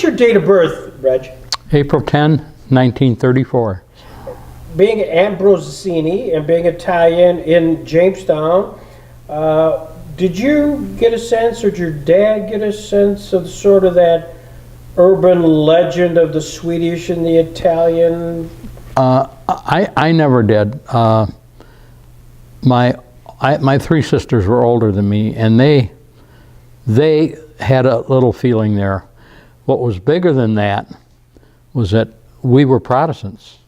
What's your date of birth, Reg? April 10, 1934. Being Ambrosini and being Italian in Jamestown, did you get a sense, or did your dad get a sense of sort of that urban legend of the Swedish and the Italian? I never did. My three sisters were older than me, and they had a little feeling there. What was bigger than that was that we were Protestants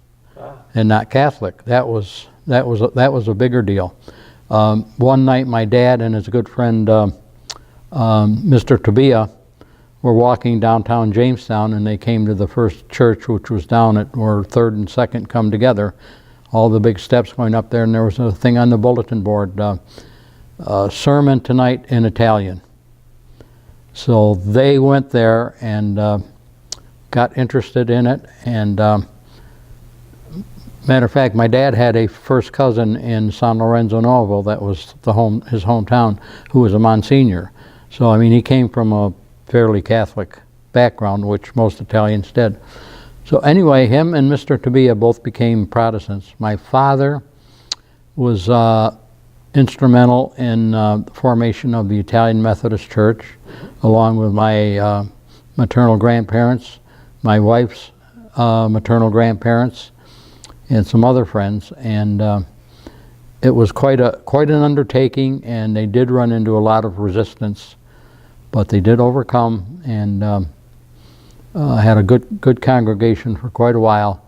and not Catholic. That was a bigger deal. One night, my dad and his good friend Mr. Tabia were walking downtown Jamestown, and they came to the first church, which was down at where Third and Second come together. All the big steps going up there, and there was a thing on the bulletin board, sermon tonight in Italian. So they went there and got interested in it, and matter of fact, my dad had a first cousin in San Lorenzo Novo, that was his hometown, who was a Monsignor. So I mean, he came from a fairly Catholic background, which most Italians did. So anyway, him and Mr. Tabia both became Protestants. My father was instrumental in the formation of the Italian Methodist Church, along with my maternal grandparents, my wife's maternal grandparents, and some other friends. And it was quite an undertaking, and they did run into a lot of resistance, but they did overcome, and had a good congregation for quite a while.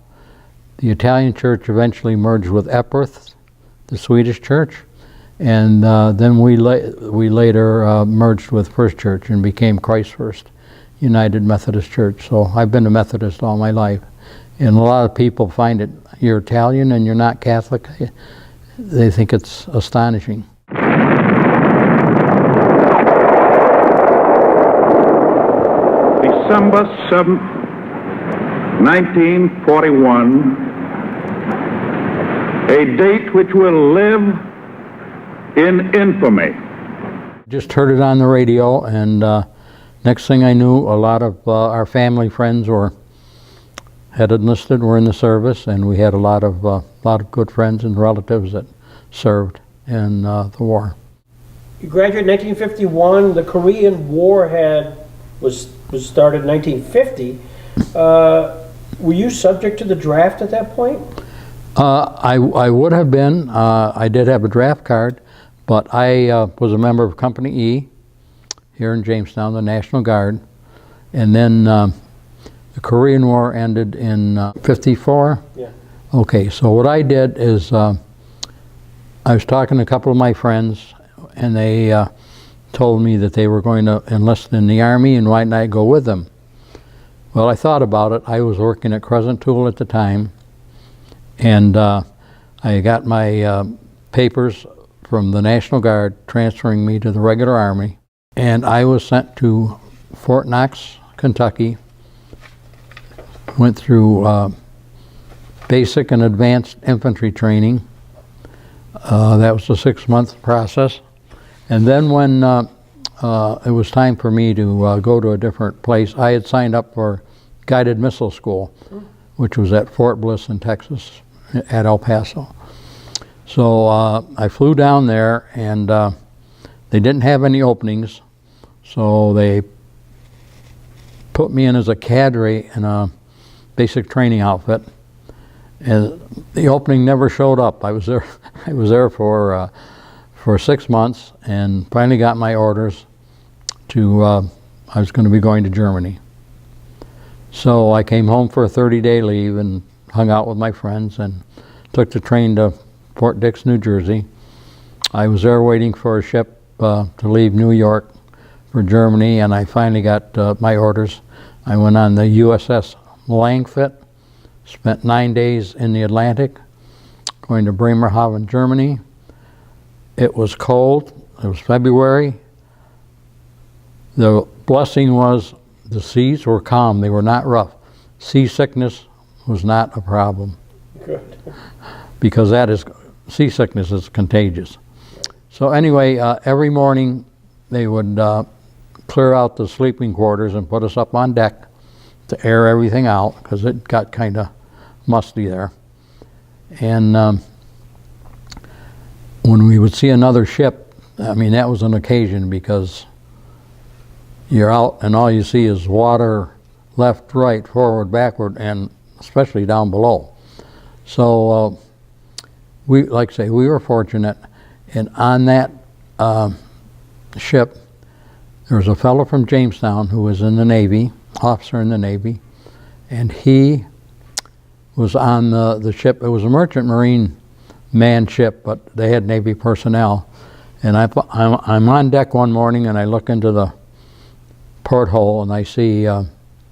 The Italian church eventually merged with Epworth, the Swedish church, and then we later merged with First Church and became Christ First United Methodist Church. So I've been a Methodist all my life, and a lot of people find it, you're Italian and you're not Catholic, they think it's astonishing. December 7th, 1941, a date which will live in infamy. Just heard it on the radio, and next thing I knew, a lot of our family friends had enlisted, were in the service, and we had a lot of good friends and relatives that served in the war. You graduated in 1951. The Korean War was started in 1950. Were you subject to the draft at that point? I would have been. I did have a draft card, but I was a member of Company E here in Jamestown, the National Guard. And then the Korean War ended in 54? Yeah. Okay, so what I did is I was talking to a couple of my friends, and they told me that they were going to enlist in the Army, and why didn't I go with them? Well, I thought about it. I was working at Crescent Tool at the time, and I got my papers from the National Guard transferring me to the regular Army, and I was sent to Fort Knox, Kentucky, went through basic and advanced infantry training. That was a 6-month process. And then when it was time for me to go to a different place, I had signed up for guided missile school, which was at Fort Bliss in Texas, at El Paso. So I flew down there, and they didn't have any openings, so they put me in as a cadre in a basic training outfit. And the opening never showed up. I was there for 6 months, and finally got my orders to, I was going to be going to Germany. So I came home for a 30-day leave and hung out with my friends and took the train to Fort Dix, New Jersey. I was there waiting for a ship to leave New York for Germany, and I finally got my orders. I went on the USS Langfit, spent 9 days in the Atlantic, going to Bremerhaven, Germany. It was cold. It was February. The blessing was the seas were calm. They were not rough. Seasickness was not a problem. Good. Because seasickness is contagious. So anyway, every morning they would clear out the sleeping quarters and put us up on deck. to air everything out because it got kind of musty there. And when we would see another ship, I mean, that was an occasion because you're out and all you see is water left, right, forward, backward, and especially down below. So we, like I say, we were fortunate. And on that ship, there was a fellow from Jamestown who was in the Navy, officer in the Navy, and he was on the ship. It was a merchant marine manned ship, but they had Navy personnel. And I'm on deck one morning and I look into the porthole and I see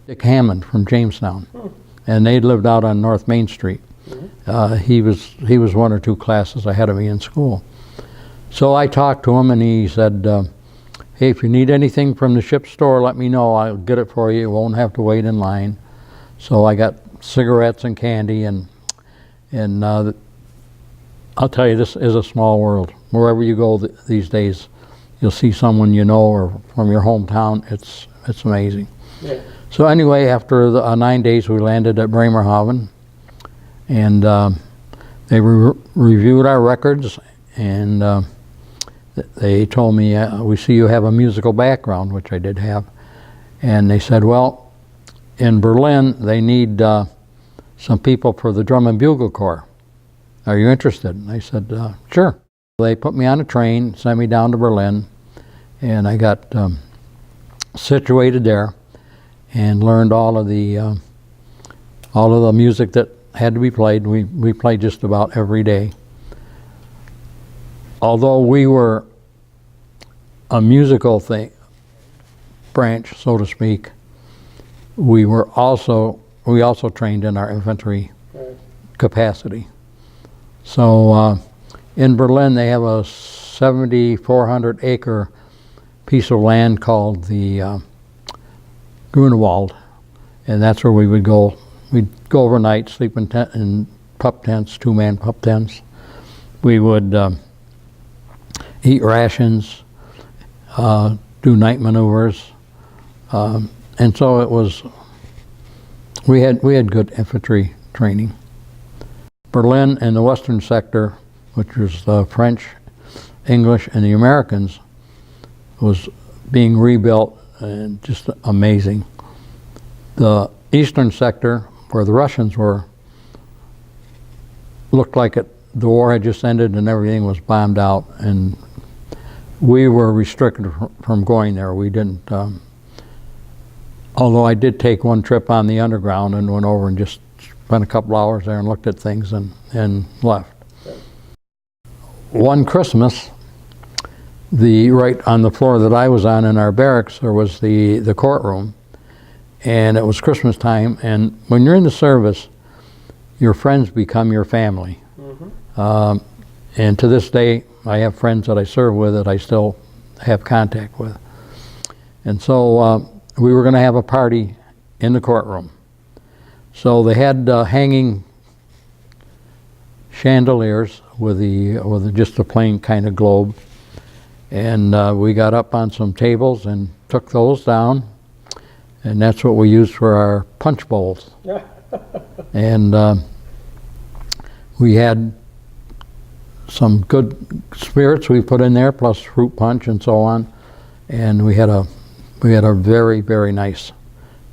Dick Hammond from Jamestown, and they'd lived out on North Main Street. He was one or two classes ahead of me in school. So I talked to him and he said, hey, if you need anything from the ship store, let me know. I'll get it for you. You won't have to wait in line. So I got cigarettes and candy, and I'll tell you, this is a small world. Wherever you go these days, you'll see someone you know or from your hometown. It's amazing. Yeah. So anyway, after 9 days, we landed at Bremerhaven, and they reviewed our records, and they told me, we see you have a musical background, which I did have, and they said, well, in Berlin, they need some people for the Drum and Bugle Corps. Are you interested? And I said, sure. They put me on a train, sent me down to Berlin, and I got situated there and learned all of the music that had to be played. We played just about every day. Although we were a musical branch, so to speak, we also trained in our infantry capacity. So in Berlin, they have a 7,400 acre piece of land called the Grunewald, and that's where we would go. We'd go overnight, sleep in pup tents, two-man pup tents. We would eat rations, do night maneuvers, and so it was. We had good infantry training. Berlin and the Western sector, which was the French, English, and the Americans, was being rebuilt, and just amazing. The Eastern sector, where the Russians were, looked like the war had just ended and everything was bombed out, and we were restricted from going there. We didn't, although I did take one trip on the underground and went over and just spent a couple hours there and looked at things and left. One Christmas, right on the floor that I was on in our barracks, there was the courtroom, and it was Christmas time, and when you're in the service, your friends become your family. Mm-hmm. And to this day, I have friends that I serve with that I still have contact with. And so we were going to have a party in the courtroom. So they had hanging chandeliers with just a plain kind of globe, and we got up on some tables and took those down, and that's what we used for our punch bowls. And we had some good spirits we put in there, plus fruit punch and so on, and we had a very, very nice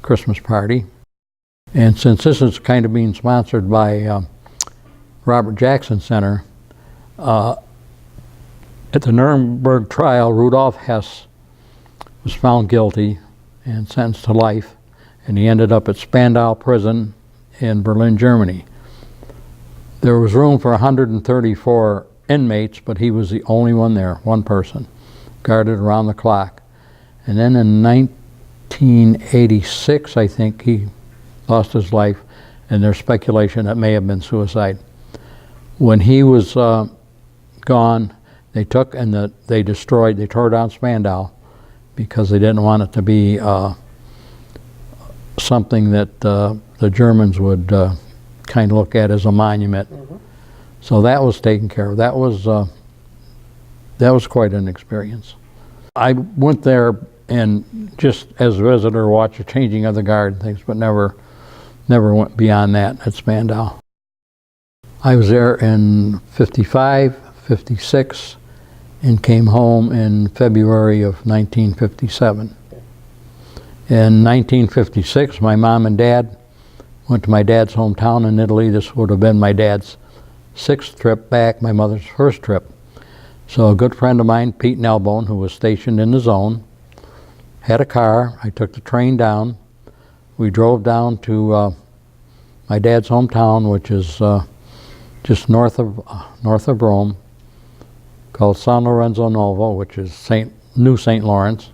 Christmas party. And since this is kind of being sponsored by Robert Jackson Center, at the Nuremberg trial, Rudolf Hess was found guilty and sentenced to life, and he ended up at Spandau Prison in Berlin, Germany. There was room for 134 inmates, but he was the only one there, one person, guarded around the clock. And then in 1986, I think, he lost his life, and there's speculation that may have been suicide. When he was gone, they took and they tore down Spandau because they didn't want it to be something that the Germans would kind of look at as a monument. Mm-hmm. So that was taken care of. That was quite an experience. I went there and just as a visitor watch the changing of the guard and things, but never went beyond that at Spandau. I was there in 55, 56, and came home in February of 1957. In 1956, my mom and dad went to my dad's hometown in Italy. This would have been my dad's 6th trip back, my mother's 1st trip. So a good friend of mine, Pete Nelbone, who was stationed in the zone, had a car. I took the train down. We drove down to my dad's hometown, which is just north of Rome, called San Lorenzo Novo, which is New St. Lawrence.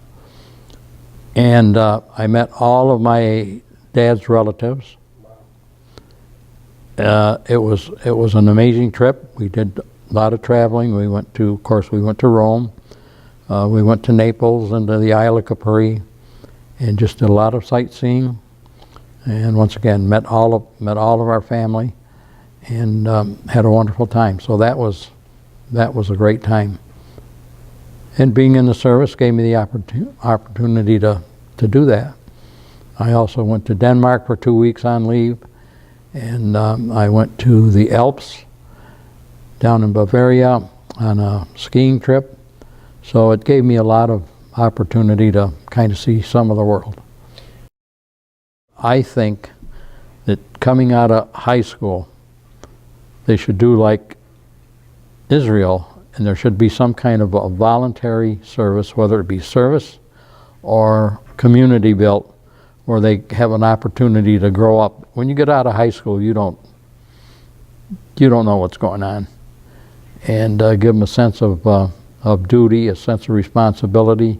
And I met all of my dad's relatives. It was an amazing trip. We did a lot of traveling. We went to Rome. We went to Naples and to the Isle of Capri, and just did a lot of sightseeing. And once again, met all of our family, and had a wonderful time. So that was a great time. And being in the service gave me the opportunity to do that. I also went to Denmark for 2 weeks on leave, and I went to the Alps down in Bavaria on a skiing trip. So it gave me a lot of opportunity to kind of see some of the world. I think that coming out of high school, they should do like Israel, and there should be some kind of a voluntary service, whether it be service or community built, where they have an opportunity to grow up. When you get out of high school, you don't know what's going on, and give them a sense of duty, a sense of responsibility,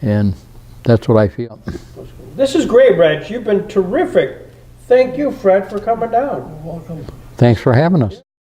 and that's what I feel. This is great, Reg. You've been terrific. Thank you, Fred, for coming down. Welcome. Thanks for having us.